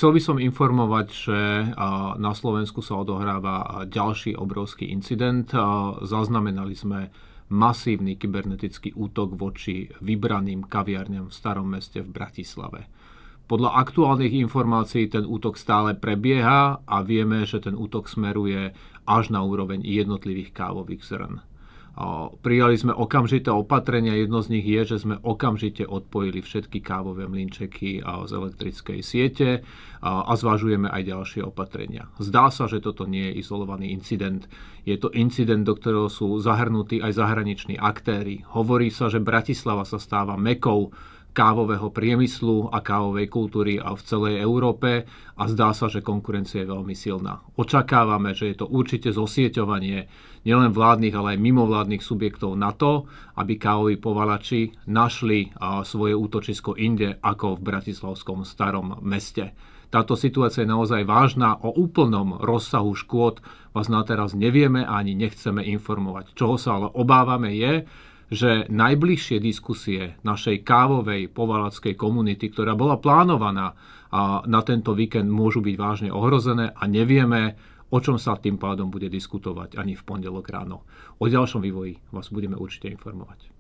Chcel by som informovať, že na Slovensku sa odohráva ďalší obrovský incident. Zaznamenali sme masívny kybernetický útok voči vybraným kaviarniam v Starom Meste v Bratislave. Podľa aktuálnych informácií ten útok stále prebieha a vieme, že ten útok smeruje až na úroveň jednotlivých kávových zrn. Prijali sme okamžité opatrenia, jedno z nich je, že sme okamžite odpojili všetky kávové mlynčeky z elektrickej siete a zvažujeme aj ďalšie opatrenia. Zdá sa, že toto nie je izolovaný incident. Je to incident, do ktorého sú zahrnutí aj zahraniční aktéri. Hovorí sa, že Bratislava sa stáva mekou kávového priemyslu a kávovej kultúry a v celej Európe a zdá sa, že konkurencia je veľmi silná. Očakávame, že je to určite zosieťovanie nielen vládnych, ale aj mimovládnych subjektov na to, aby kávoví povalači našli svoje útočisko inde ako v bratislavskom Starom Meste. Táto situácia je naozaj vážna, o úplnom rozsahu škôd vás na teraz nevieme a ani nechceme informovať. Čoho sa ale obávame je, že najbližšie diskusie našej kávovej povalačskej komunity, ktorá bola plánovaná na tento víkend, môžu byť vážne ohrozené a nevieme, o čom sa tým pádom bude diskutovať ani v pondelok ráno. O ďalšom vývoji vás budeme určite informovať.